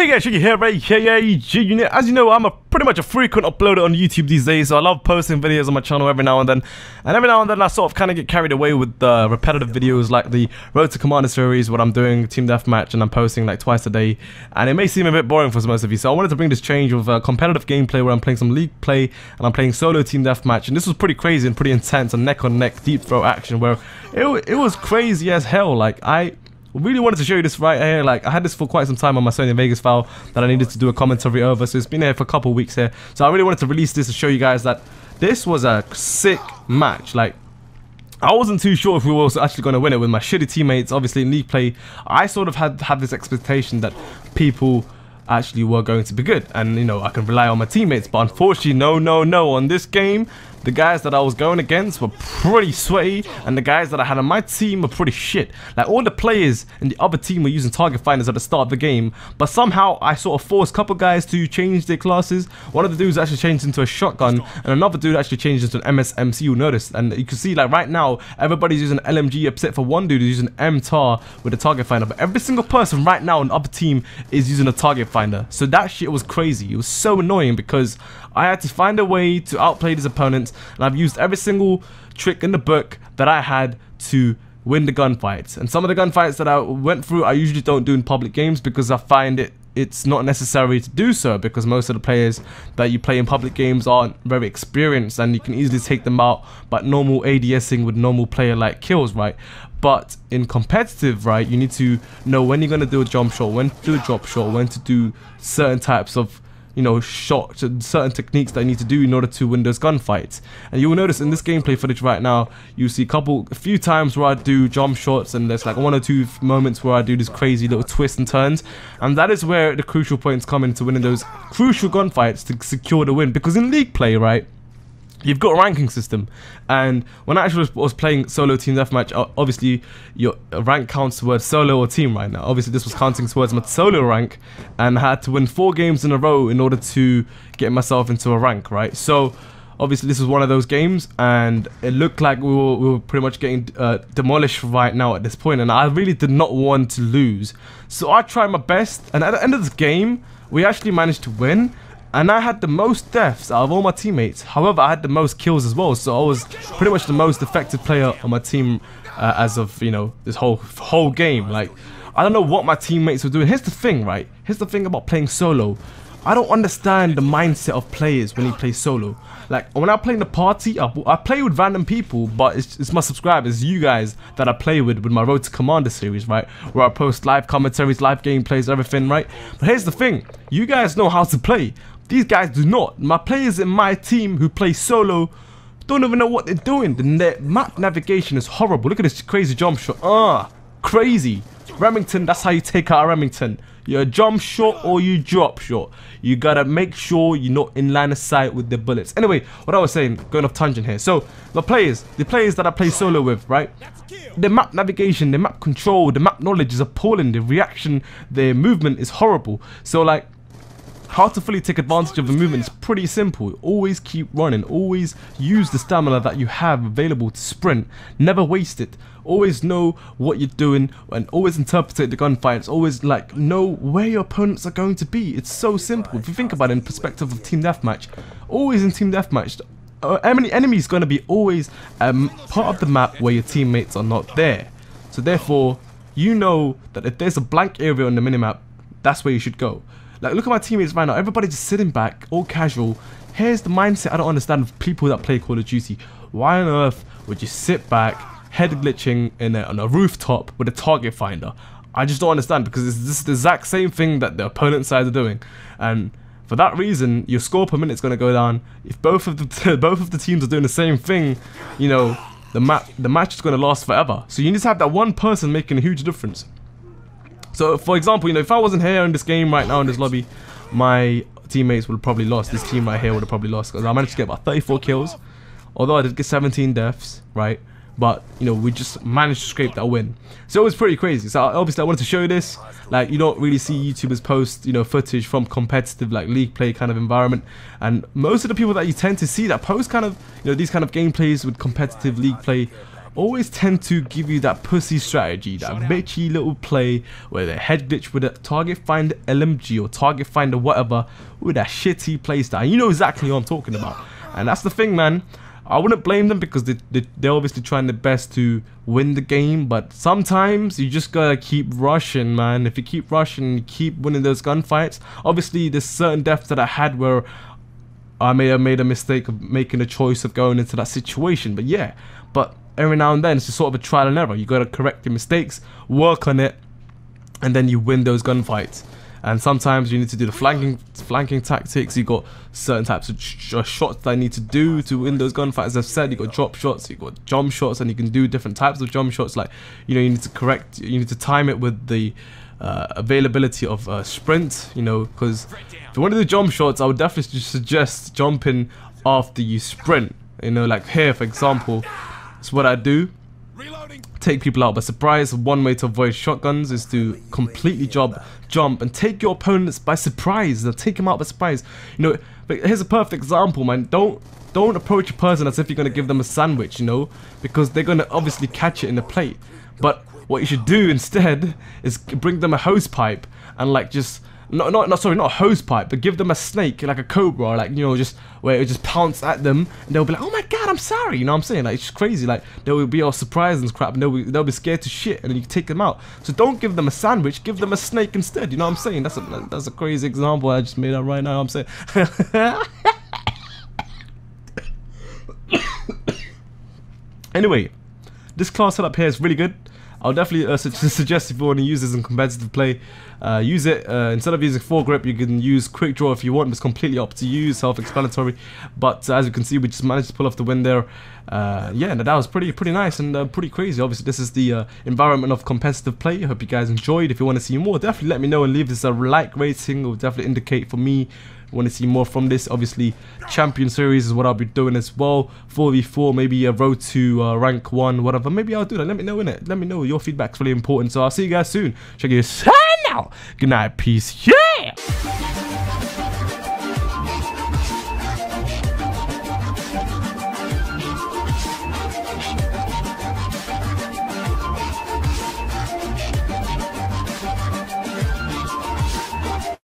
Hey guys, Shiggy here, aka G-Unit. As you know, I'm pretty much a frequent uploader on YouTube these days, so I love posting videos on my channel every now and then. And every now and then I sort of kind of get carried away with repetitive videos like the Road to Commander series, what I'm doing, Team Deathmatch, and I'm posting like twice a day. And it may seem a bit boring for most of you, so I wanted to bring this change with competitive gameplay where I'm playing some league play and I'm playing solo Team Deathmatch. And this was pretty crazy and pretty intense, and neck-on-neck deep throw action where it was crazy as hell. Like, I really wanted to show you this right here. Like, I had this for quite some time on my Sony Vegas file that I needed to do a commentary over, so it's been here for a couple of weeks here. So I really wanted to release this to show you guys that this was a sick match. Like, I wasn't too sure if we were actually going to win it with my shitty teammates. Obviously in league play, I sort of had this expectation that people actually were going to be good, and you know, I can rely on my teammates. But unfortunately, no, on this game, the guys that I was going against were pretty sweaty, and the guys that I had on my team were pretty shit. Like, all the players in the other team were using target finders at the start of the game, but somehow I sort of forced a couple guys to change their classes. One of the dudes actually changed into a shotgun, and another dude actually changed into an MSMC, you'll notice. And you can see, like, right now, everybody's using LMG except for one dude who's using MTAR with a target finder. But every single person right now on the other team is using a target finder. So that shit was crazy. It was so annoying because I had to find a way to outplay these opponents, and I've used every single trick in the book that I had to win the gunfights. And some of the gunfights that I went through, I usually don't do in public games because I find it's not necessary to do so, because most of the players that you play in public games aren't very experienced, and you can easily take them out by normal ADSing with normal player like kills, right? But in competitive, right, you need to know when you're going to do a jump shot, when to do a drop shot, when to do certain types of, you know, shots and certain techniques that you need to do in order to win those gunfights. And you will notice in this gameplay footage right now, you see a few times where I do jump shots, and there's like one or two moments where I do this crazy little twists and turns, and that is where the crucial points come into winning those crucial gunfights to secure the win. Because in league play, right, you've got a ranking system, and when I actually was playing solo Team Deathmatch, obviously your rank counts towards solo or team right now. Obviously this was counting towards my solo rank, and I had to win 4 games in a row in order to get myself into a rank, right? So obviously this was one of those games, and it looked like we were pretty much getting demolished right now at this point, and I really did not want to lose. So I tried my best, and at the end of this game, we actually managed to win. And I had the most deaths out of all my teammates. However, I had the most kills as well. So I was pretty much the most effective player on my team as of, you know, this whole game. Like, I don't know what my teammates were doing. Here's the thing, right? Here's the thing about playing solo. I don't understand the mindset of players when you play solo. Like, when I play in the party, I play with random people, but it's my subscribers, you guys, that I play with my Road to Commander series, right? Where I post live commentaries, live gameplays, everything, right? But here's the thing. You guys know how to play. These guys do not. My players in my team who play solo don't even know what they're doing. The map navigation is horrible. Look at this crazy jump shot. Crazy. Remington, that's how you take out a Remington. You jump shot or you drop shot. You gotta make sure you're not in line of sight with the bullets. Anyway, what I was saying, going off tangent here. So, the players that I play solo with, right? The map navigation, the map control, the map knowledge is appalling. The reaction, the movement is horrible. So, like, how to fully take advantage of the movement is pretty simple. Always keep running. Always use the stamina that you have available to sprint. Never waste it. Always know what you're doing, and always interpret the gunfights. Always, like, know where your opponents are going to be. It's so simple. If you think about it in perspective of Team Deathmatch, always in Team Deathmatch, enemy is going to be always part of the map where your teammates are not there. So therefore, you know that if there's a blank area on the minimap, that's where you should go. Like, look at my teammates right now. Everybody's just sitting back, all casual. Here's the mindset I don't understand of people that play Call of Duty. Why on earth would you sit back, head glitching on a rooftop with a target finder? I just don't understand, because it's just the exact same thing that the opponent side are doing. And for that reason, your score per minute is going to go down. If both of the teams are doing the same thing, you know, the match is going to last forever. So you need to have that one person making a huge difference. So, for example, you know, if I wasn't here in this game right now in this lobby, my teammates would have probably lost. This team right here would have probably lost, because I managed to get about 34 kills. Although I did get 17 deaths, right? But, you know, we just managed to scrape that win. So it was pretty crazy. So obviously I wanted to show you this. Like, you don't really see YouTubers post, you know, footage from competitive, like, league play kind of environment. And most of the people that you tend to see that post kind of, you know, these kind of gameplays with competitive league play always tend to give you that pussy strategy, that bitchy little play where they head glitch with a target find LMG or target finder whatever with that shitty playstyle. You know exactly what I'm talking about. And that's the thing, man. I wouldn't blame them because they're obviously trying their best to win the game, but sometimes you just gotta keep rushing, man. If you keep rushing, you keep winning those gunfights. Obviously, there's certain deaths that I had where I may have made a mistake of making a choice of going into that situation, but yeah. But every now and then, it's just sort of a trial and error. You gotta correct your mistakes, work on it, and then you win those gunfights. And sometimes you need to do the flanking tactics. You got certain types of shots that I need to do to win those gunfights. As I've said, you got drop shots, you got jump shots, and you can do different types of jump shots. Like, you know, you need to time it with the availability of sprint. You know, because if you want to do jump shots, I would definitely suggest jumping after you sprint. You know, like here, for example, that's what I do. Take people out by surprise. One way to avoid shotguns is to completely jump and take your opponents by surprise. Take them out by surprise. You know, but here's a perfect example, man. Don't approach a person as if you're gonna give them a sandwich, you know, because they're gonna obviously catch it in the plate. But what you should do instead is bring them a hose pipe and like just not a hose pipe, but give them a snake, like a cobra, like, you know, just where it just pounce at them, and they'll be like, oh my god, I'm sorry, you know what I'm saying? Like, it's just crazy. Like, they'll be all surprised and crap, and they'll be scared to shit, and then you can take them out. So don't give them a sandwich, give them a snake instead, you know what I'm saying? That's a crazy example I just made up right now, I'm saying. Anyway, this class setup here is really good. I'll definitely suggest if you want to use this in competitive play, use it. Instead of using foregrip, you can use quick draw if you want. It's completely up to you, self-explanatory. But as you can see, we just managed to pull off the win there. Yeah, that was pretty nice and pretty crazy. Obviously, this is the environment of competitive play. I hope you guys enjoyed. If you want to see more, definitely let me know and leave this a like rating. It will definitely indicate for me want to see more from this. Obviously, champion series is what I'll be doing as well. 4v4, maybe a road to rank 1, whatever. Maybe I'll do that. Let me know, innit? Let me know. Your feedback's really important. So I'll see you guys soon. Check your sign out. Good night. Peace. Yeah.